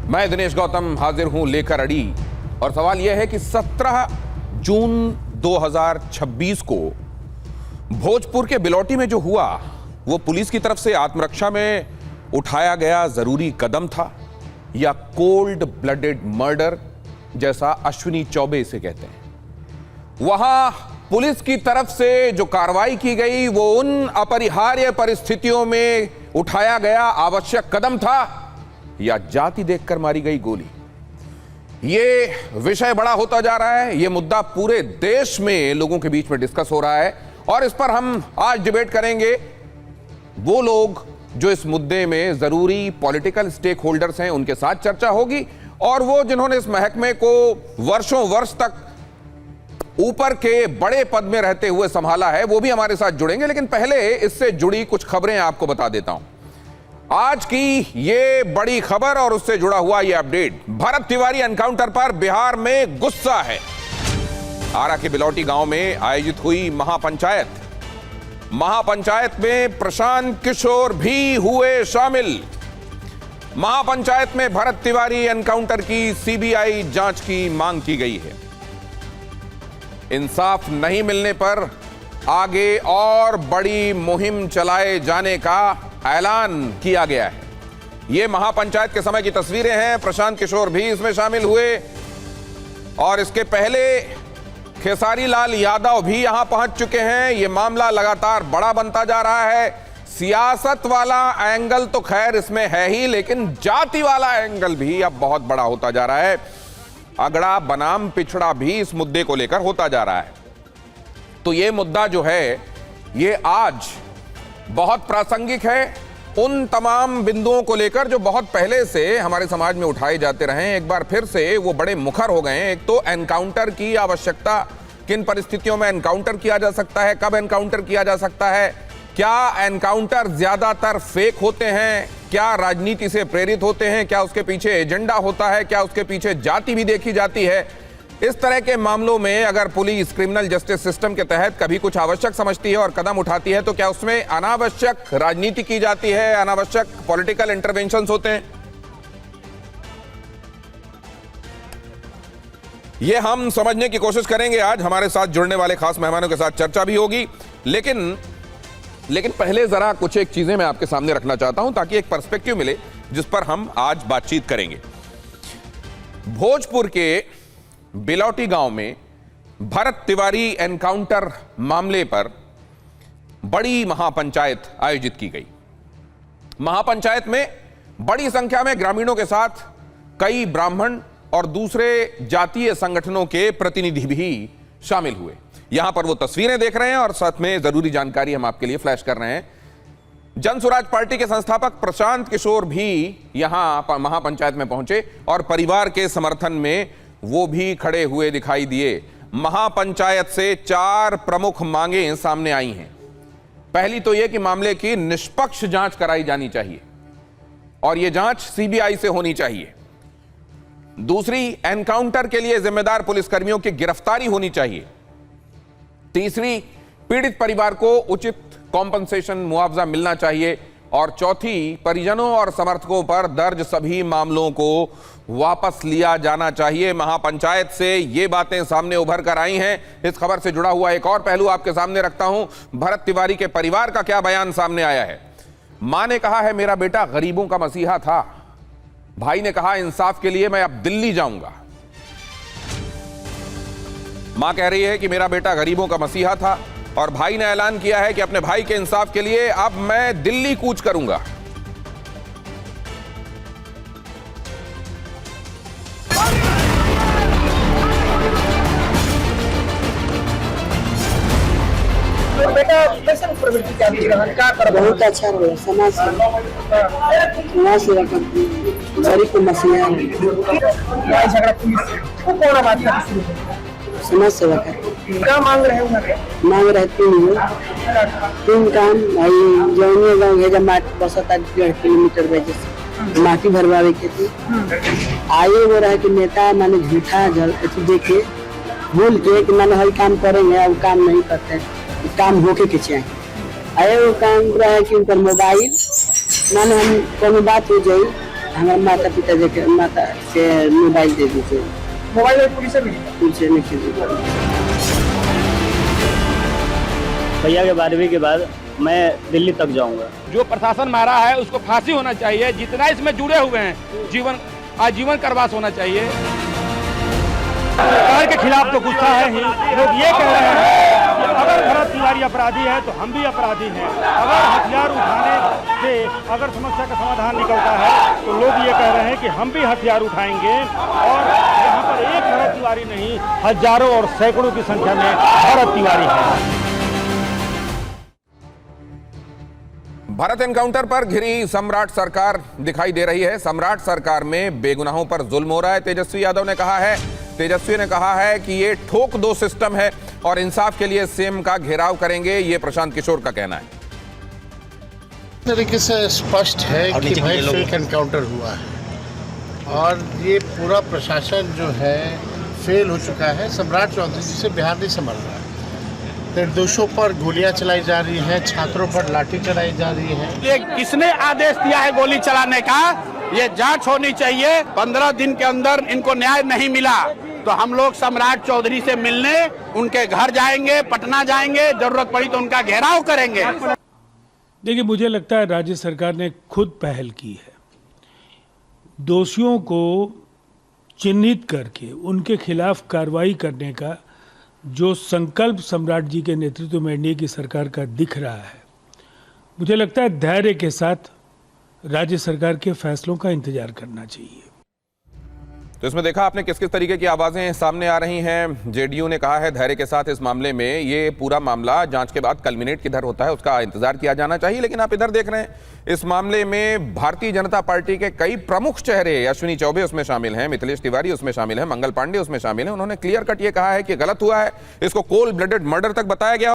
मैं दिनेश गौतम हाजिर हूं लेकर अड़ी। और सवाल यह है कि 17 जून 2026 को भोजपुर के बिलौटी में जो हुआ वो पुलिस की तरफ से आत्मरक्षा में उठाया गया जरूरी कदम था या कोल्ड ब्लडेड मर्डर, जैसा अश्विनी चौबे इसे कहते हैं। वहां पुलिस की तरफ से जो कार्रवाई की गई वो उन अपरिहार्य परिस्थितियों में उठाया गया आवश्यक कदम था या जाति देखकर मारी गई गोली। ये विषय बड़ा होता जा रहा है, ये मुद्दा पूरे देश में लोगों के बीच में डिस्कस हो रहा है और इस पर हम आज डिबेट करेंगे। वो लोग जो इस मुद्दे में जरूरी पॉलिटिकल स्टेक होल्डर्स हैं उनके साथ चर्चा होगी और वो जिन्होंने इस महकमे को वर्षों वर्ष तक ऊपर के बड़े पद में रहते हुए संभाला है वो भी हमारे साथ जुड़ेंगे। लेकिन पहले इससे जुड़ी कुछ खबरें आपको बता देता हूं। आज की ये बड़ी खबर और उससे जुड़ा हुआ ये अपडेट, भरत तिवारी एनकाउंटर पर बिहार में गुस्सा है। आरा के बिलौटी गांव में आयोजित हुई महापंचायत में प्रशांत किशोर भी हुए शामिल। महापंचायत में भरत तिवारी एनकाउंटर की सीबीआई जांच की मांग की गई है। इंसाफ नहीं मिलने पर आगे और बड़ी मुहिम चलाए जाने का ऐलान किया गया है। यह महापंचायत के समय की तस्वीरें हैं। प्रशांत किशोर भी इसमें शामिल हुए और इसके पहले खेसारी लाल यादव भी यहां पहुंच चुके हैं। यह मामला लगातार बड़ा बनता जा रहा है। सियासत वाला एंगल तो खैर इसमें है ही, लेकिन जाति वाला एंगल भी अब बहुत बड़ा होता जा रहा है। अगड़ा बनाम पिछड़ा भी इस मुद्दे को लेकर होता जा रहा है। तो यह मुद्दा जो है ये आज बहुत प्रासंगिक है उन तमाम बिंदुओं को लेकर जो बहुत पहले से हमारे समाज में उठाए जाते रहे। एक बार फिर से वो बड़े मुखर हो गए हैं। एक तो एनकाउंटर की आवश्यकता, किन परिस्थितियों में एनकाउंटर किया जा सकता है, कब एनकाउंटर किया जा सकता है, क्या एनकाउंटर ज्यादातर फेक होते हैं, क्या राजनीति से प्रेरित होते हैं, क्या उसके पीछे एजेंडा होता है, क्या उसके पीछे जाति भी देखी जाती है। इस तरह के मामलों में अगर पुलिस क्रिमिनल जस्टिस सिस्टम के तहत कभी कुछ आवश्यक समझती है और कदम उठाती है तो क्या उसमें अनावश्यक राजनीति की जाती है, अनावश्यक पॉलिटिकल इंटरवेंशंस होते हैं? ये हम समझने की कोशिश करेंगे। आज हमारे साथ जुड़ने वाले खास मेहमानों के साथ चर्चा भी होगी। लेकिन पहले जरा कुछ एक चीजें मैं आपके सामने रखना चाहता हूं ताकि एक पर्सपेक्टिव मिले जिस पर हम आज बातचीत करेंगे। भोजपुर के बिलौटी गांव में भरत तिवारी एनकाउंटर मामले पर बड़ी महापंचायत आयोजित की गई। महापंचायत में बड़ी संख्या में ग्रामीणों के साथ कई ब्राह्मण और दूसरे जातीय संगठनों के प्रतिनिधि भी शामिल हुए। यहां पर वो तस्वीरें देख रहे हैं और साथ में जरूरी जानकारी हम आपके लिए फ्लैश कर रहे हैं। जन स्वराज पार्टी के संस्थापक प्रशांत किशोर भी यहां महापंचायत में पहुंचे और परिवार के समर्थन में वो भी खड़े हुए दिखाई दिए। महापंचायत से 4 प्रमुख मांगें सामने आई हैं। पहली तो यह कि मामले की निष्पक्ष जांच कराई जानी चाहिए और यह जांच सीबीआई से होनी चाहिए। दूसरी, एनकाउंटर के लिए जिम्मेदार पुलिसकर्मियों की गिरफ्तारी होनी चाहिए। तीसरी, पीड़ित परिवार को उचित कॉम्पनसेशन मुआवजा मिलना चाहिए। और चौथी, परिजनों और समर्थकों पर दर्ज सभी मामलों को वापस लिया जाना चाहिए। महापंचायत से ये बातें सामने उभर कर आई हैं। इस खबर से जुड़ा हुआ एक और पहलू आपके सामने रखता हूं। भरत तिवारी के परिवार का क्या बयान सामने आया है। मां ने कहा है मेरा बेटा गरीबों का मसीहा था। भाई ने कहा इंसाफ के लिए मैं अब दिल्ली जाऊंगा। मां कह रही है कि मेरा बेटा गरीबों का मसीहा था और भाई ने ऐलान किया है कि अपने भाई के इंसाफ के लिए अब मैं दिल्ली कूच करूंगा। बेटा कैसे प्रवृत्ति क्या कर बहुत अच्छा रहा समाज सेवा करती है। गरीब को मसीहा झगड़ा पुलिस को कौन बात करती है? समाज सेवा कर क्या मांग रहे होंगे? मांग रहे तीन काम भाई जौनिया गाँव भेजा माटी बसता 1.5 किलोमीटर वजह से माटी भरवावे के थी। आए वो रहा कि नेता माने झूठा देखे भूल के कि माने हर काम करेंगे अब काम नहीं करते, काम होके के चाहिए। आए वो काम रहा है कि उनका मोबाइल माने हम कोनो बात हो जाए हमारे माता पिता माता से मोबाइल दे दीजिए, मोबाइल में पुलिस से मिली। उनसे नहीं कीजिए। भैया के 12वीं के बाद मैं दिल्ली तक जाऊंगा। जो प्रशासन मारा है उसको फांसी होना चाहिए। जितना इसमें जुड़े हुए हैं आजीवन कारावास होना चाहिए। सरकार के खिलाफ तो गुस्सा है ही। लोग ये कह रहे हैं कि अगर भरत तिवारी अपराधी है तो हम भी अपराधी हैं। अगर हथियार उठाने से अगर समस्या का समाधान निकलता है तो लोग ये कह रहे हैं कि हम भी हथियार उठाएंगे। और यहाँ पर एक भरत तिवारी नहीं, हजारों और सैकड़ों की संख्या में भरत तिवारी है। भारत एनकाउंटर पर घिरी सम्राट सरकार दिखाई दे रही है। सम्राट सरकार में बेगुनाहों पर जुल्म हो रहा है। तेजस्वी ने कहा है कि ये ठोक दो सिस्टम है और इंसाफ के लिए सीएम का घेराव करेंगे। ये प्रशांत किशोर का कहना है। तरीके से स्पष्ट है कि भाई फेक एनकाउंटर हुआ है और ये पूरा प्रशासन जो है फेल हो चुका है। सम्राट चौधरी जी से बिहार नहीं संभल रहा है। निर्दोषों पर गोलियां चलाई जा रही हैं, छात्रों पर लाठी चलाई जा रही है। ये किसने आदेश दिया है गोली चलाने का? ये जांच होनी चाहिए। 15 दिन के अंदर इनको न्याय नहीं मिला तो हम लोग सम्राट चौधरी से मिलने उनके घर जाएंगे, पटना जाएंगे, जरूरत पड़ी तो उनका घेराव करेंगे। देखिए, मुझे लगता है राज्य सरकार ने खुद पहल की है। दोषियों को चिन्हित करके उनके खिलाफ कार्रवाई करने का जो संकल्प सम्राट जी के नेतृत्व में एनडीए की सरकार का दिख रहा है, मुझे लगता है धैर्य के साथ राज्य सरकार के फैसलों का इंतजार करना चाहिए। तो इसमें देखा आपने किस किस तरीके की आवाजें सामने आ रही हैं। जेडीयू ने कहा है धैर्य के साथ इस मामले में, ये पूरा मामला जांच के बाद कल्मिनेट किधर होता है उसका इंतजार किया जाना चाहिए। लेकिन आप इधर देख रहे हैं, इस मामले में भारतीय जनता पार्टी के कई प्रमुख चेहरे, अश्विनी चौबे उसमें शामिल हैं, मिथिलेश तिवारी उसमें शामिल हैं, मंगल पांडे उसमें शामिल हैं। उन्होंने क्लियर कट ये कहा है कि गलत हुआ है, इसको कोल्ड ब्लडेड मर्डर तक बताया गया।